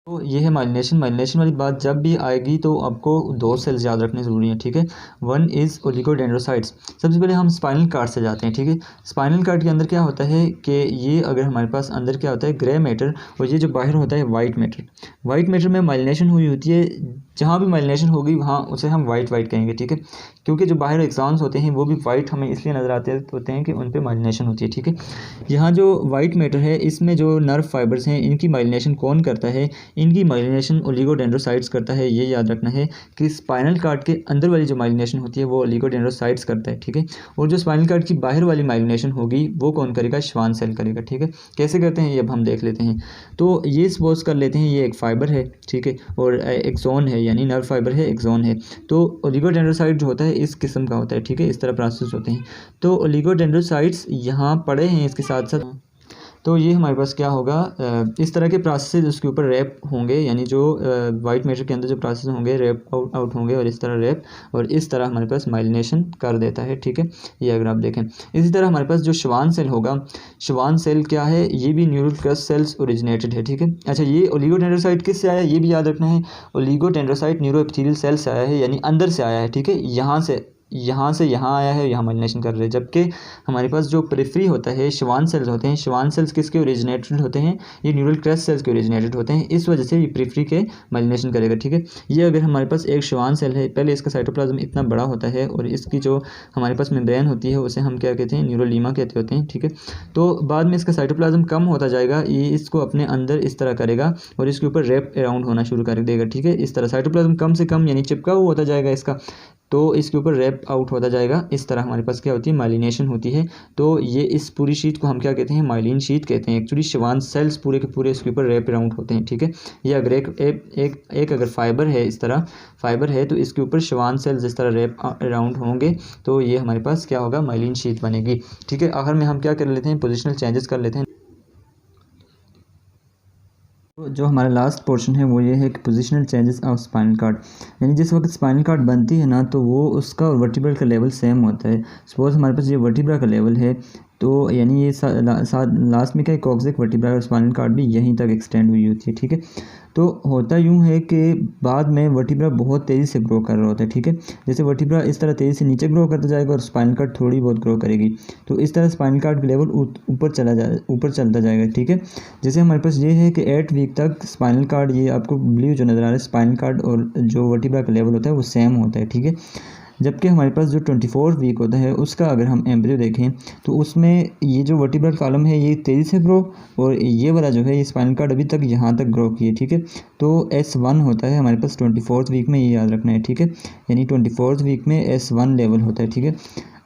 तो ये है माइलिनेशन। माइलिनेशन वाली बात जब भी आएगी तो आपको दो सेल्स याद रखने ज़रूरी हैं, ठीक है। One is oligodendrocytes. सबसे पहले हम स्पाइनल कार्ड से जाते हैं, ठीक है। स्पाइनल कार्ड के अंदर क्या होता है कि ये अगर हमारे पास अंदर क्या होता है ग्रे मैटर, और ये जो बाहर होता है वाइट मैटर। वाइट मैटर में माइलिनेशन हुई होती है, जहाँ भी माइलिनेशन होगी वहाँ उसे हम वाइट कहेंगे, ठीक है। क्योंकि जो बाहर एक्सॉन्स होते हैं वो भी वाइट हमें इसलिए नज़र आते होते हैं कि उन पर माइलिनेशन होती है, ठीक है। यहाँ जो वाइट मैटर है इसमें जो नर्व फाइबर्स हैं इनकी माइलिनेशन कौन करता है? इनकी माइलिनेशन ओलिगोडेंड्रोसाइट्स करता है। ये याद रखना है कि स्पाइनल कार्ड के अंदर वाली जो माइलिनेशन होती है वो ओलिगोडेंड्रोसाइट्स करता है, ठीक है। और जो स्पाइनल कार्ड की बाहर वाली माइलिनेशन होगी वो कौन करेगा? श्वान सेल करेगा, ठीक है। कैसे करते हैं ये अब हम देख लेते हैं। तो ये सपोज कर लेते हैं ये एक फाइबर है, ठीक है, और एक्सोन है, यानी नर्व फाइबर है, एक्सोन है। तो ओलिगोडेंड्रोसाइट जो होता है इस किस्म का होता है, ठीक है, इस तरह प्रोसेस होते हैं। तो ओलिगोडेंड्रोसाइट्स यहाँ पड़े हैं इसके साथ साथ। तो ये हमारे पास क्या होगा, इस तरह के प्रोसेस उसके ऊपर रैप होंगे, यानी जो वाइट मैटर के अंदर जो प्रोसेस होंगे रैप आउट होंगे, और इस तरह रैप, और इस तरह हमारे पास माइलिनेशन कर देता है, ठीक है। ये अगर आप देखें इसी तरह हमारे पास जो श्वान सेल होगा, श्वान सेल क्या है? ये भी न्यूरल क्रस्ट सेल्स ओरिजिनेटेड है, ठीक है। अच्छा, ये ओलिगोडेंड्रोसाइट किससे आया ये भी याद रखना है। ओलिगोडेंड्रोसाइट न्यूरोएपिथेलियल सेल से आया है, यानी अंदर से आया है, ठीक है। यहाँ से यहाँ आया है, यहाँ माइलिनेशन कर रहे हैं। जबकि हमारे पास जो पेरिफेरी होता है, श्वान सेल्स होते हैं, श्वान सेल्स किसके ओरिजिनेटेड होते हैं? ये न्यूरल क्रस्ट सेल्स के ओरिजिनेटेड होते हैं, इस वजह से ये पेरिफेरी के माइलिनेशन करेगा, ठीक है। ये अगर हमारे पास एक श्वान सेल है, पहले इसका साइटोप्लाज्म इतना बड़ा होता है और इसकी जो हमारे पास मेम्ब्रेन होती है उसे हम क्या कहते हैं? न्यूरोलीमा कहते होते हैं, ठीक है। तो बाद में इसका साइटोप्लाज्म कम होता जाएगा, ये इसको अपने अंदर इस तरह करेगा और इसके ऊपर रैप अराउंड होना शुरू कर देगा, ठीक है। इस तरह साइटोप्लाज्म कम से कम यानी चिपका हुआ होता जाएगा इसका, तो इसके ऊपर रैप आउट होता जाएगा। इस तरह हमारे पास क्या होती है? माइलिनेशन होती है। तो ये इस पूरी शीट को हम क्या कहते हैं? माइलिन शीट कहते हैं। एक्चुअली श्वान सेल्स पूरे के पूरे इसके ऊपर रैप अराउंड होते हैं, ठीक है। ये अगर एक अगर फाइबर है, इस तरह फाइबर है, तो इसके ऊपर श्वान सेल्स इस तरह रैप अराउंड होंगे, तो ये हमारे पास क्या होगा? माइलिन शीट बनेगी, ठीक है। आखिर में हम क्या कर लेते हैं? पोजिशनल चेंजेस कर लेते हैं। तो जो हमारा लास्ट पोर्शन है वो ये है कि positional changes of spinal cord, यानी जिस वक्त स्पाइनल कार्ड बनती है ना तो वो उसका और वर्टिब्रल का लेवल सेम होता है। सपोज हमारे पास ये वर्टिब्रा का लेवल है, तो यानी ये लास्ट में क्या कॉक्सिक वर्टिब्रा और स्पाइनल कार्ड भी यहीं तक एक्सटेंड हुई होती है, ठीक है। तो होता यूँ है कि बाद में वर्टिब्रा बहुत तेज़ी से ग्रो कर रहा होता है, ठीक है। जैसे वर्टिब्रा इस तरह तेज़ी से नीचे ग्रो करता जाएगा और स्पाइनल कार्ड थोड़ी बहुत ग्रो करेगी, तो इस तरह स्पाइनल कार्ड का लेवल ऊपर चलता जाएगा, ठीक है। जैसे हमारे पास ये है कि 8 वीक तक स्पाइनल कार्ड, ये आपको ब्लू जो नज़र आ रहा है, स्पाइनल कार्ड और जो वर्टिब्रा का लेवल होता है वो सेम होता है, ठीक है। जबकि हमारे पास जो 24 वीक होता है उसका अगर हम एम्ब्रियो देखें तो उसमें ये जो वर्टिब्रल कॉलम है ये तेज़ी से ग्रो, और ये वाला जो है ये स्पाइनल कार्ड अभी तक यहाँ तक ग्रो किए, ठीक है। तो S1 होता है हमारे पास 24th वीक में, ये याद रखना है, ठीक है। यानी 24th वीक में S1 लेवल होता है, ठीक है।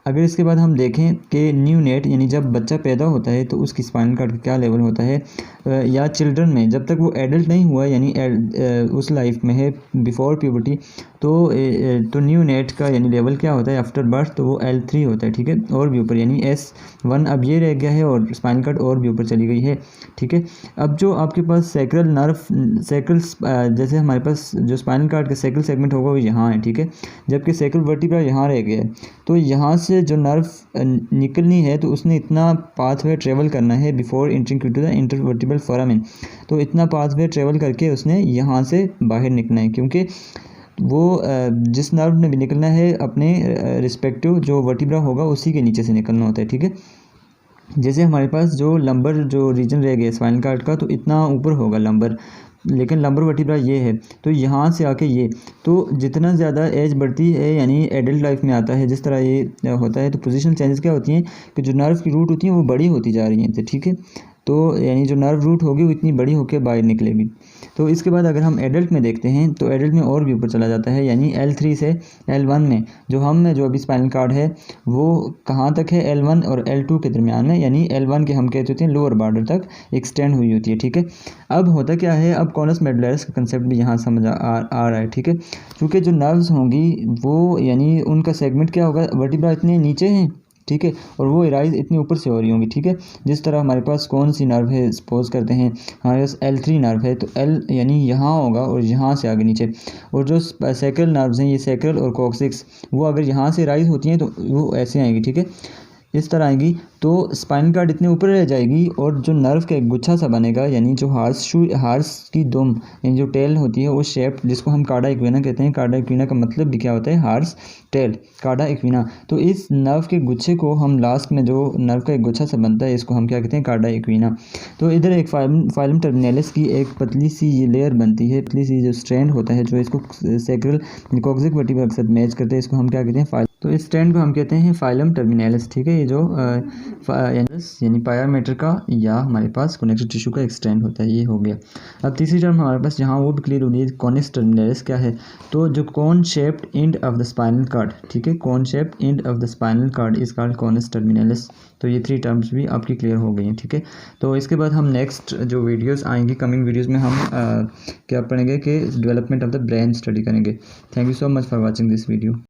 अगर इसके बाद हम देखें कि न्यू नेट यानी जब बच्चा पैदा होता है तो उसकी स्पाइनल कार्ड का क्या लेवल होता है, या चिल्ड्रन में जब तक वो एडल्ट नहीं हुआ यानी उस लाइफ में है बिफोर प्यूबर्टी, तो न्यू नेट का यानी लेवल क्या होता है आफ्टर बर्थ, तो वो L3 होता है, ठीक है, और भी ऊपर, यानी S1 अब ये रह गया है और स्पाइनल कार्ड और भी ऊपर चली गई है, ठीक है। अब जो आपके पास सैक्रल नर्व जैसे हमारे पास जो स्पाइनल कार्ड का सैक्रल सेगमेंट होगा वो यहाँ है, ठीक है, जबकि सैक्रल वर्टिब्रा यहाँ रह गया है। तो यहाँ से जो नर्व निकलनी है तो उसने इतना पाथवे ट्रेवल करना है before entering to the intervertebral foramen, तो इतना पाथवे ट्रेवल करके उसने यहाँ से बाहर निकलना है, क्योंकि वो जिस नर्व ने भी निकलना है अपने रिस्पेक्टिव जो वर्टिब्रा होगा उसी के नीचे से निकलना होता है, ठीक है। जैसे हमारे पास जो लंबर जो रीजन रह गया स्पाइनल कार्ड का, तो इतना ऊपर होगा लंबर, लेकिन लंबर वर्टिब्रा ये है, तो यहाँ से आके ये, तो जितना ज़्यादा एज बढ़ती है यानी एडल्ट लाइफ में आता है जिस तरह ये होता है, तो पोजीशनल चेंजेस क्या होती हैं कि जो नर्व की रूट होती हैं वो बड़ी होती जा रही हैं, ठीक है। तो यानी जो नर्व रूट होगी वो इतनी बड़ी होकर बाहर निकलेगी। तो इसके बाद अगर हम एडल्ट में देखते हैं तो एडल्ट में और भी ऊपर चला जाता है, यानी L3 से L1 में जो अभी स्पाइनल कार्ड है वो कहाँ तक है? L1 और L2 के दरमियान में, यानी L1 के हम कहते होते हैं लोअर बॉर्डर तक एक्सटेंड हुई होती है, ठीक है। अब होता क्या है, अब कॉनस मेडुलरिस का कंसेप्ट भी यहाँ समझ आ रहा है, ठीक है। क्योंकि जो नर्व्स होंगी वो यानी उनका सेगमेंट क्या होगा, वर्टिब्रा इतने नीचे हैं, ठीक है, और वो इराइज इतनी ऊपर से हो रही होंगी, ठीक है। जिस तरह हमारे पास कौन सी नर्व है, सपोज करते हैं हमारे पास L3 नर्व है, तो L यानी यहाँ होगा और यहाँ से आगे नीचे, और जो सैक्रल नर्व्स हैं ये सैक्रल और कॉक्सिक्स, वो अगर यहाँ से राइज होती हैं तो वो ऐसे आएंगी, ठीक है। इस तरह आएगी तो स्पाइनल कार्ड इतने ऊपर रह जाएगी और जो नर्व का एक गुच्छा सा बनेगा, यानी जो हार्स की दुम यानी जो टेल होती है वो शेप, जिसको हम कार्डा इक्विना कहते हैं। कार्डा इक्विना का मतलब भी क्या होता है, हार्स टेल, कार्डा इक्विना। तो इस नर्व के गुच्छे को हम लास्ट में जो नर्व का एक गुच्छा सा बनता है इसको हम क्या कहते हैं, कार्डा इक्विना। तो इधर एक फाइलम टर्मिनलिस की एक पतली सी ये लेयर बनती है, पतली सी जो स्ट्रैंड होता है जो इसको सैक्रल कॉक्सिक वर्टिब्रा के साथ मैच करते हैं, इसको हम क्या कहते हैं, तो इस स्ट्रैंड को हम कहते हैं फाइलम टर्मिनलिस। ठीक है, ये जो यानी पायामेटर का या हमारे पास कनेक्टिव टिश्यू का एक स्ट्रैंड होता है, ये हो गया। अब तीसरी टर्म हमारे पास जहाँ वो भी क्लियर हो रही है, कॉनिक्स टर्मिनलिस क्या है, तो जो cone shaped end of the spinal cord, ठीक है, cone shaped end of the spinal cord is called conus terminalis. तो ये 3 टर्म्स भी आपकी क्लियर हो गई हैं। ठीक है, तो इसके बाद हम नेक्स्ट जो वीडियोस आएंगी कमिंग वीडियोस में हम क्या पढ़ेंगे कि development of the brain study करेंगे। Thank you so much for watching this video.